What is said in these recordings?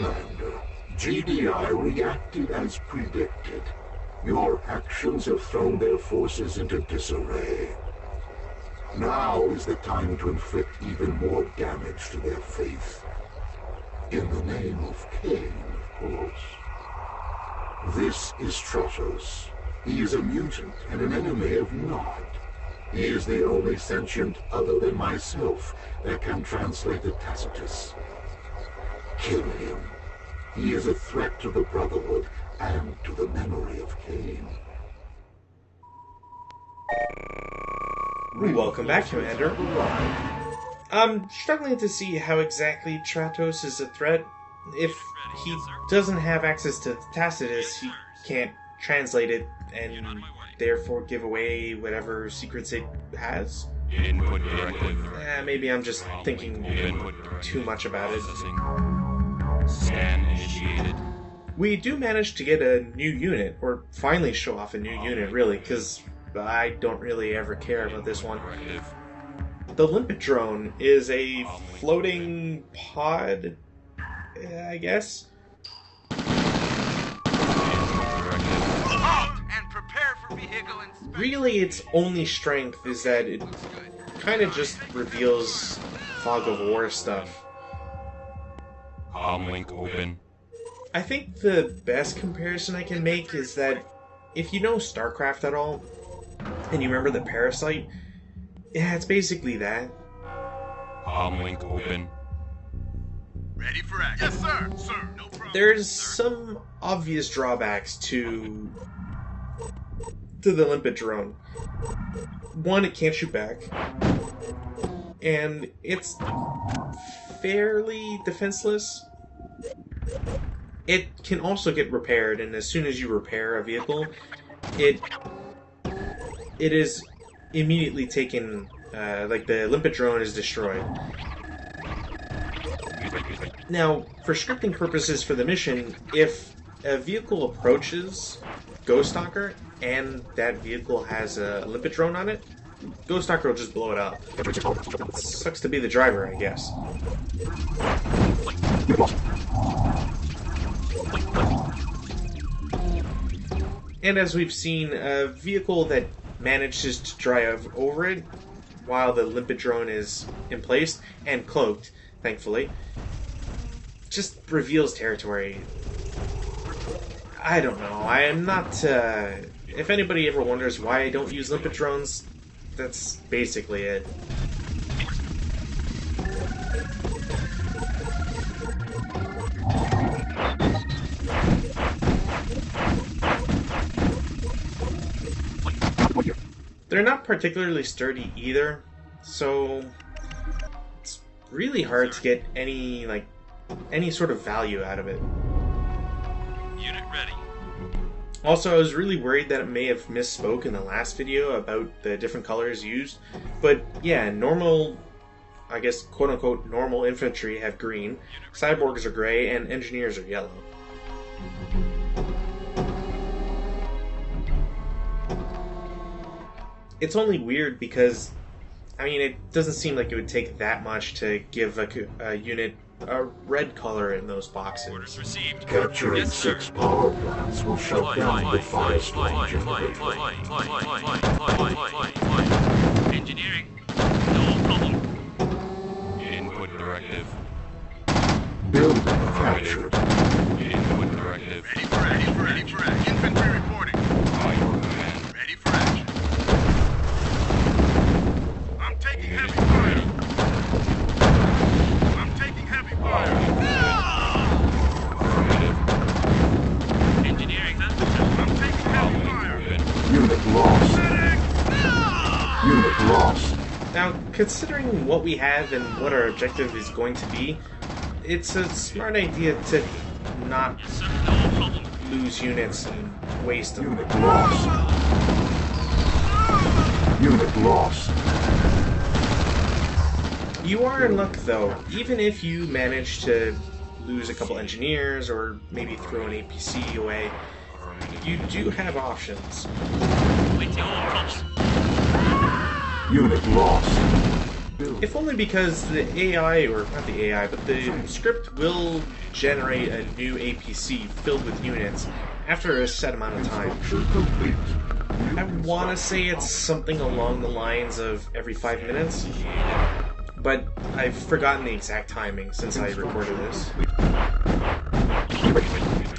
Commander, GDI reacted as predicted. Your actions have thrown their forces into disarray. Now is the time to inflict even more damage to their faith. In the name of Cain, of course. This is Stratos. He is a mutant and an enemy of Nod. He is the only sentient other than myself that can translate the Tacitus. Kill him. He is a threat to the Brotherhood and to the memory of Cain. Welcome back, Commander. I'm struggling to see how exactly Stratos is a threat. If he doesn't have access to Tacitus, he can't translate it and therefore give away whatever secrets it has. Input directive. Maybe I'm just thinking too much about it. Scan initiated. We do manage to get a new unit, or finally show off a new unit, really, because I don't really ever care about this one. The Limpet Drone is a floating pod, I guess. Halt and prepare for vehicle inspection. Really, its only strength is that it kind of just reveals Fog of War stuff. Comlink open. I think the best comparison I can make is that if you know StarCraft at all, and you remember the Parasite, yeah, it's basically that. Comlink open. Ready for action. Yes, sir. Sir, no problem. There's some obvious drawbacks to the Limpet Drone. One, it can't shoot back, and it's fairly defenseless. It can also get repaired, and as soon as you repair a vehicle, it is immediately taken, like the Limpet Drone is destroyed. Now, for scripting purposes for the mission, if a vehicle approaches Ghost Stalker and that vehicle has a Limpet Drone on it, Ghost Stalker will just blow it up. Sucks to be the driver, I guess. And as we've seen, a vehicle that manages to drive over it while the Limpet Drone is in place and cloaked, thankfully, just reveals territory. I don't know. I am not... if anybody ever wonders why I don't use Limpet Drones, that's basically it. They're not particularly sturdy either, so it's really hard to get any sort of value out of it. Unit ready. Also, I was really worried that it may have misspoke in the last video about the different colors used, but yeah, normal, I guess, quote-unquote, normal infantry have green, cyborgs are gray, and engineers are yellow. It's only weird because, I mean, it doesn't seem like it would take that much to give a unit a red color in those boxes. Orders received. Capturing Yes, sir. 6 power plants will shut down the firestorm generator. Engineering. No problem. Input directive. Building captured. Input directive. Ready for action. Ready for action. Infantry reporting. By your command. Ready for action. I'm taking heavy fire. I'm taking heavy fire. Affirmative. Engineering, sir. I'm taking heavy Comlink fire. open. Unit lost. Unit lost. Now, considering what we have and what our objective is going to be, it's a smart idea to not Yes, sir. No problem. lose units and waste them. Unit lost. Unit lost. You are in luck, though. Even if you manage to lose a couple engineers or maybe throw an APC away, you do have options. Waiting orders. Unit lost. If only because the AI, or not the AI, but the script will generate a new APC filled with units after a set amount of time. Complete. I want to say it's something along the lines of every 5 minutes, but I've forgotten the exact timing since I recorded this.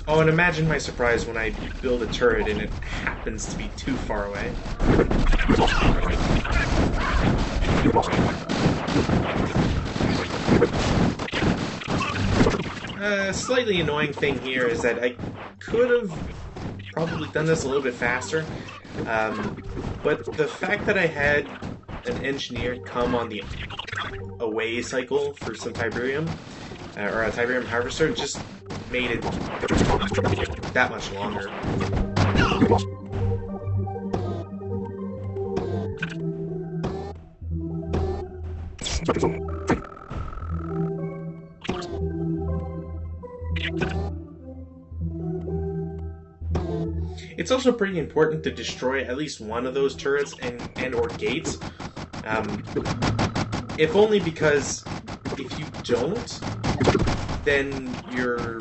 Oh, and imagine my surprise when I build a turret and it happens to be too far away. A slightly annoying thing here is that I could have probably done this a little bit faster, but the fact that I had an engineer come on the away cycle for some Tiberium, or a Tiberium harvester, just made it that much longer. It's also pretty important to destroy at least one of those turrets and or gates. If only because if you don't, then your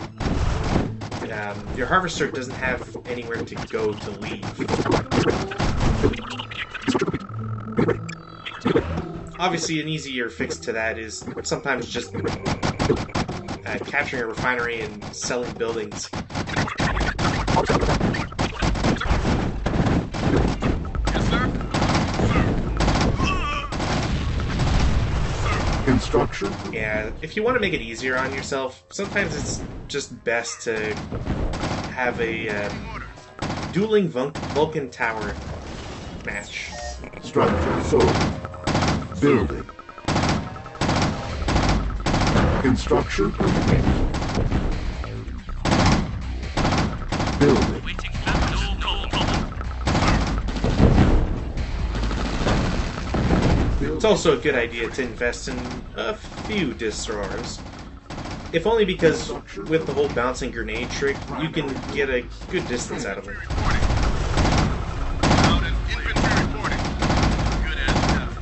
harvester doesn't have anywhere to go to leave. Obviously, an easier fix to that is sometimes just capturing a refinery and selling buildings. Construction. Yeah, if you want to make it easier on yourself, sometimes it's just best to have a dueling Vulcan Tower match. Structure sold. Building. Construction complete. Building. It's also a good idea to invest in a few destroyers. If only because with the whole bouncing grenade trick, you can get a good distance out of them. Out in infantry reporting. Good as death.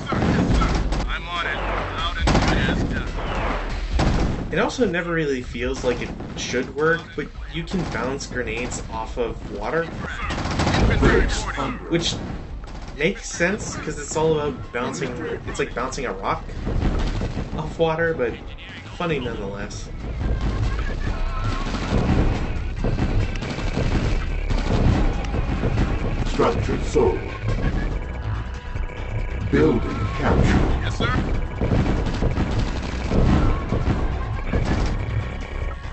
Sir, yes, sir. I'm on it. Out and good as death. It also never really feels like it should work, but you can bounce grenades off of water, Infantry reporting. which makes sense because it's all about bouncing. It's like bouncing a rock off water, but funny nonetheless. Structure sold. Building captured. Yes, sir.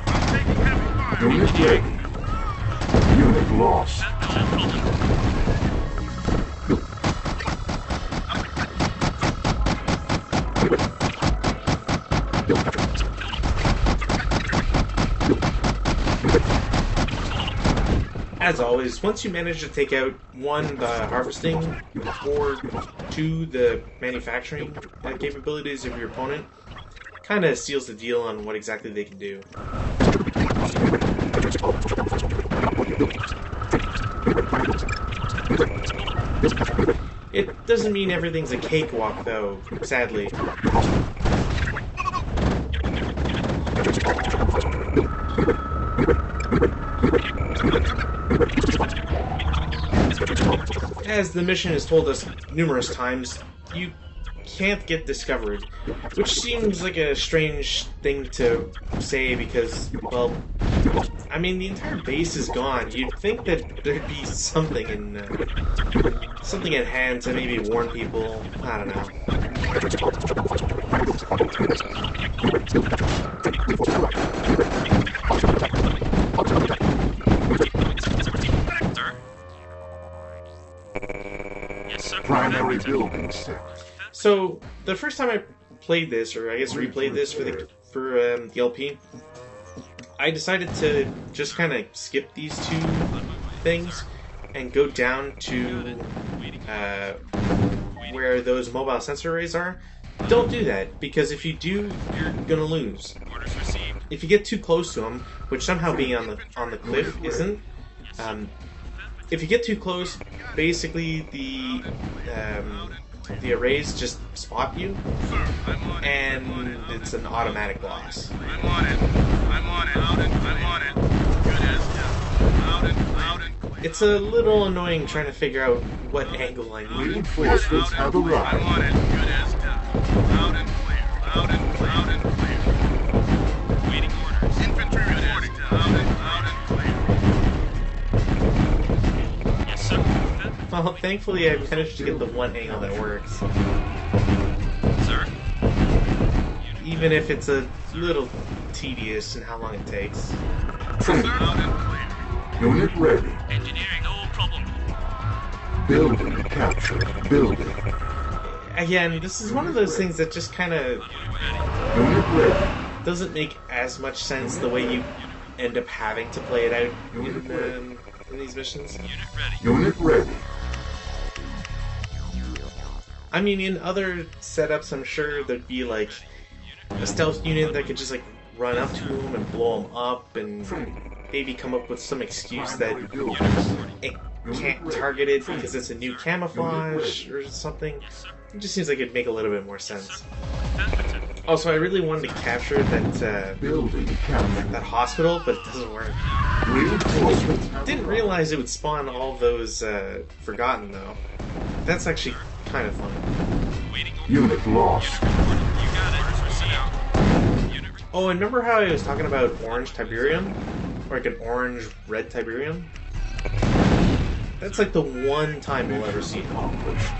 I'm taking heavy fire. Unit ready. Unit lost. As always, once you manage to take out one, the harvesting, or two, the manufacturing capabilities of your opponent, kind of seals the deal on what exactly they can do. It doesn't mean everything's a cakewalk, though, sadly. As the mission has told us numerous times, you can't get discovered, which seems like a strange thing to say because, well, I mean, the entire base is gone. You'd think that there'd be something something at hand to maybe warn people. I don't know. Primary building set. So the first time I played this, or I guess replayed this for the LP, I decided to just kind of skip these two things and go down to where those mobile sensor arrays are. Don't do that, because if you do, you're gonna lose. If you get too close to them, which somehow being on the cliff isn't, if you get too close, basically the the arrays just spot you, Sir, I'm on it. and it's an automatic loss. I'm on it. I'm on it. I'm on it. Good as death. Loud and clear. It's a little annoying trying to figure out what angle I need. Reinforcements have I'm arrived. on it. Good as death. Loud and clear. Loud and clear. Waiting orders. Infantry reporting. Loud and clear. Yes, sir. Well, thankfully I managed to get the one angle that works, Sir. even if it's a little tedious in how long it takes. Training. Loud and clear. Unit ready. Engineering, no problem. Building captured. Building. Again, this is one of those things that just kind of Unit ready. doesn't make as much sense the way you end up having to play it out in these missions. Unit ready. I mean, in other setups, I'm sure there'd be like a stealth unit that could just like run up to him and blow him up, and maybe come up with some excuse that it can't target it because it's a new camouflage or something. It just seems like it'd make a little bit more sense. Also, I really wanted to capture that Building captured. that hospital, but it doesn't work. Reinforcements have Didn't realize it would spawn all those Forgotten though. That's actually kind of fun. Unit lost. Oh, and remember how I was talking about orange Tiberium? Or like an orange-red Tiberium? That's like the one time we'll ever see it. Accomplished.